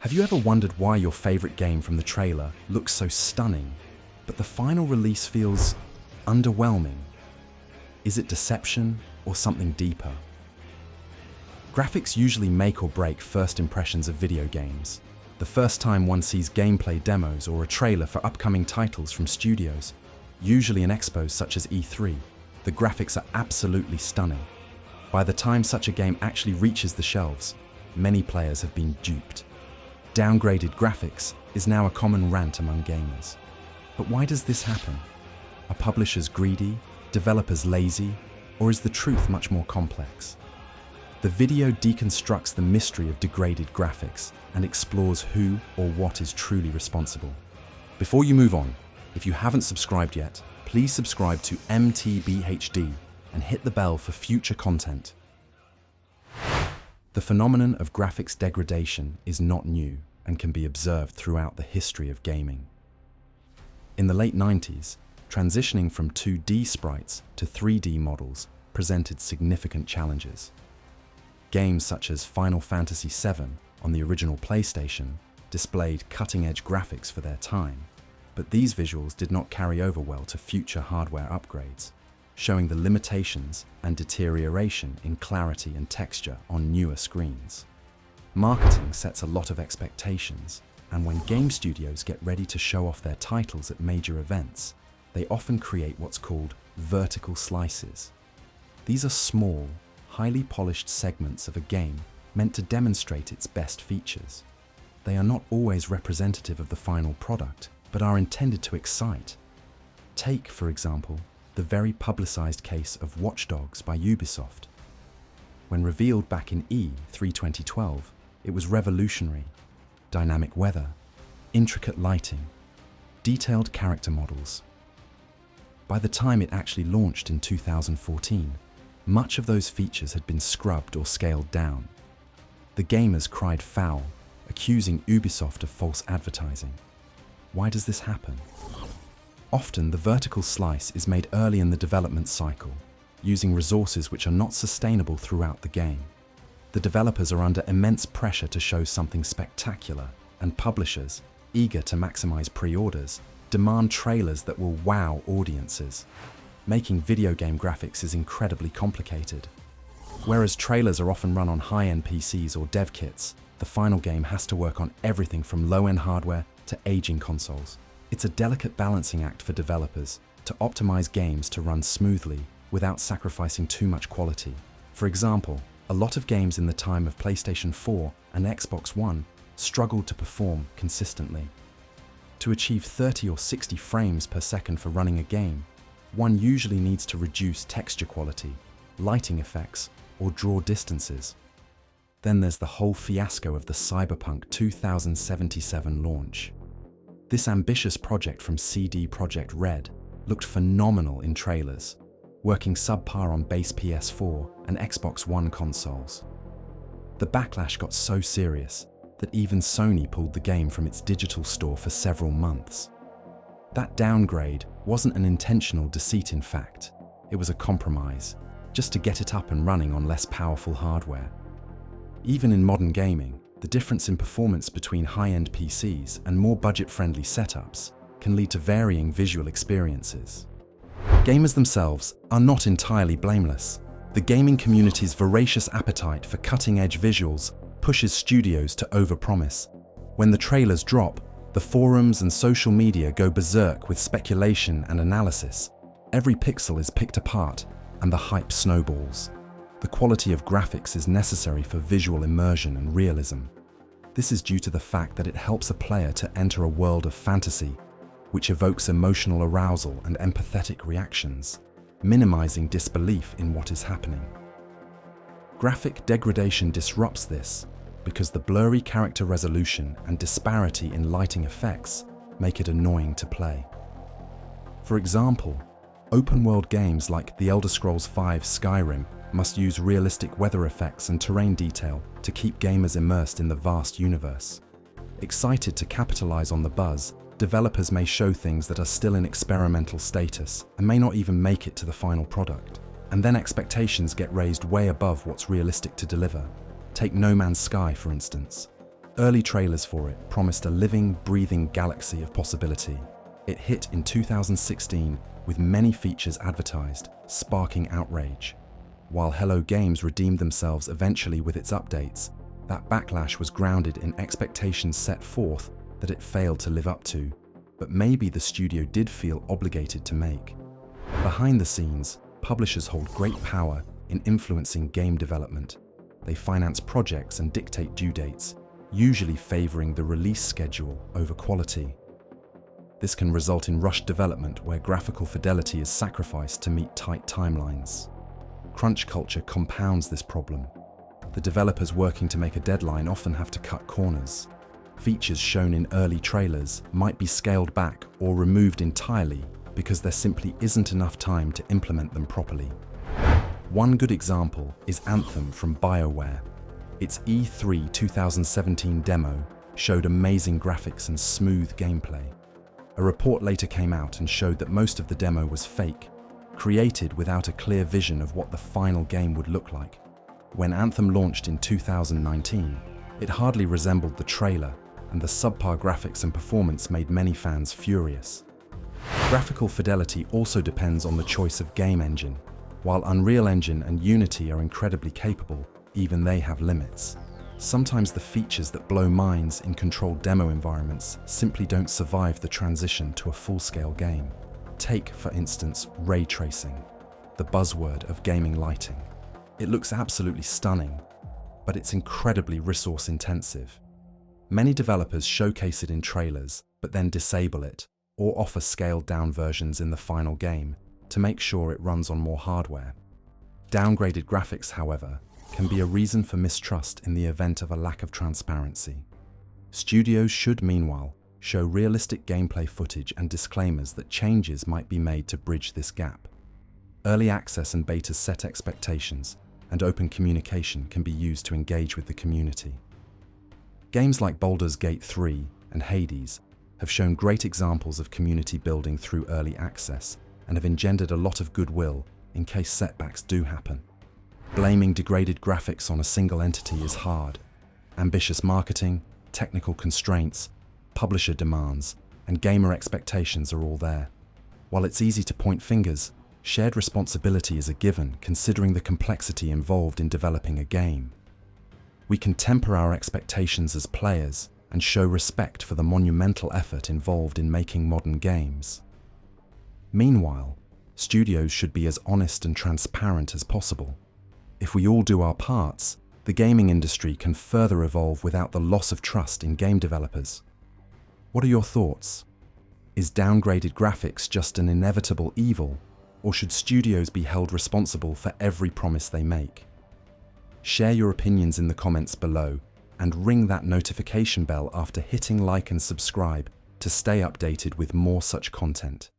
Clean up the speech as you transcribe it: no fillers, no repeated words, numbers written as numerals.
Have you ever wondered why your favorite game from the trailer looks so stunning, but the final release feels underwhelming? Is it deception or something deeper? Graphics usually make or break first impressions of video games. The first time one sees gameplay demos or a trailer for upcoming titles from studios, usually in expos such as E3, the graphics are absolutely stunning. By the time such a game actually reaches the shelves, many players have been duped. Downgraded graphics is now a common rant among gamers. But why does this happen? Are publishers greedy, developers lazy, or is the truth much more complex? The video deconstructs the mystery of degraded graphics and explores who or what is truly responsible. Before you move on, if you haven't subscribed yet, please subscribe to MTB-HD and hit the bell for future content. The phenomenon of graphics degradation is not new and can be observed throughout the history of gaming. In the late 90s, transitioning from 2D sprites to 3D models presented significant challenges. Games such as Final Fantasy VII on the original PlayStation displayed cutting-edge graphics for their time, but these visuals did not carry over well to future hardware upgrades, showing the limitations and deterioration in clarity and texture on newer screens. Marketing sets a lot of expectations, and when game studios get ready to show off their titles at major events, they often create what's called vertical slices. These are small, highly polished segments of a game meant to demonstrate its best features. They are not always representative of the final product, but are intended to excite. Take, for example, the very publicized case of Watch Dogs by Ubisoft. When revealed back in E3 2012, it was revolutionary. Dynamic weather, intricate lighting, detailed character models. By the time it actually launched in 2014, much of those features had been scrubbed or scaled down. The gamers cried foul, accusing Ubisoft of false advertising. Why does this happen? Often, the vertical slice is made early in the development cycle, using resources which are not sustainable throughout the game. The developers are under immense pressure to show something spectacular, and publishers, eager to maximize pre-orders, demand trailers that will wow audiences. Making video game graphics is incredibly complicated. Whereas trailers are often run on high-end PCs or dev kits, the final game has to work on everything from low-end hardware to aging consoles. It's a delicate balancing act for developers to optimize games to run smoothly without sacrificing too much quality. For example, a lot of games in the time of PlayStation 4 and Xbox One struggled to perform consistently. To achieve 30 or 60 frames per second for running a game, one usually needs to reduce texture quality, lighting effects, or draw distances. Then there's the whole fiasco of the Cyberpunk 2077 launch. This ambitious project from CD Projekt Red looked phenomenal in trailers, working subpar on base PS4 and Xbox One consoles. The backlash got so serious that even Sony pulled the game from its digital store for several months. That downgrade wasn't an intentional deceit, in fact. It was a compromise, just to get it up and running on less powerful hardware. Even in modern gaming, the difference in performance between high-end PCs and more budget-friendly setups can lead to varying visual experiences. Gamers themselves are not entirely blameless. The gaming community's voracious appetite for cutting-edge visuals pushes studios to overpromise. When the trailers drop, the forums and social media go berserk with speculation and analysis. Every pixel is picked apart, and the hype snowballs. The quality of graphics is necessary for visual immersion and realism. This is due to the fact that it helps a player to enter a world of fantasy, which evokes emotional arousal and empathetic reactions, minimizing disbelief in what is happening. Graphic degradation disrupts this because the blurry character resolution and disparity in lighting effects make it annoying to play. For example, open-world games like The Elder Scrolls V Skyrim must use realistic weather effects and terrain detail to keep gamers immersed in the vast universe. Excited to capitalize on the buzz, developers may show things that are still in experimental status and may not even make it to the final product. And then expectations get raised way above what's realistic to deliver. Take No Man's Sky, for instance. Early trailers for it promised a living, breathing galaxy of possibility. It hit in 2016 with many features advertised, sparking outrage. While Hello Games redeemed themselves eventually with its updates, that backlash was grounded in expectations set forth that it failed to live up to, but maybe the studio did feel obligated to make. Behind the scenes, publishers hold great power in influencing game development. They finance projects and dictate due dates, usually favoring the release schedule over quality. This can result in rushed development where graphical fidelity is sacrificed to meet tight timelines. Crunch culture compounds this problem. The developers working to make a deadline often have to cut corners. Features shown in early trailers might be scaled back or removed entirely because there simply isn't enough time to implement them properly. One good example is Anthem from BioWare. Its E3 2017 demo showed amazing graphics and smooth gameplay. A report later came out and showed that most of the demo was fake, created without a clear vision of what the final game would look like. When Anthem launched in 2019, it hardly resembled the trailer, and the subpar graphics and performance made many fans furious. Graphical fidelity also depends on the choice of game engine. While Unreal Engine and Unity are incredibly capable, even they have limits. Sometimes the features that blow minds in controlled demo environments simply don't survive the transition to a full-scale game. Take, for instance, ray tracing, the buzzword of gaming lighting. It looks absolutely stunning, but it's incredibly resource-intensive. Many developers showcase it in trailers, but then disable it, or offer scaled-down versions in the final game to make sure it runs on more hardware. Downgraded graphics, however, can be a reason for mistrust in the event of a lack of transparency. Studios should, meanwhile, show realistic gameplay footage and disclaimers that changes might be made to bridge this gap. Early access and betas set expectations, and open communication can be used to engage with the community. Games like Baldur's Gate 3 and Hades have shown great examples of community building through early access and have engendered a lot of goodwill in case setbacks do happen. Blaming degraded graphics on a single entity is hard. Ambitious marketing, technical constraints, publisher demands, and gamer expectations are all there. While it's easy to point fingers, shared responsibility is a given considering the complexity involved in developing a game. We can temper our expectations as players and show respect for the monumental effort involved in making modern games. Meanwhile, studios should be as honest and transparent as possible. If we all do our parts, the gaming industry can further evolve without the loss of trust in game developers. What are your thoughts? Is downgraded graphics just an inevitable evil, or should studios be held responsible for every promise they make? Share your opinions in the comments below and ring that notification bell after hitting like and subscribe to stay updated with more such content.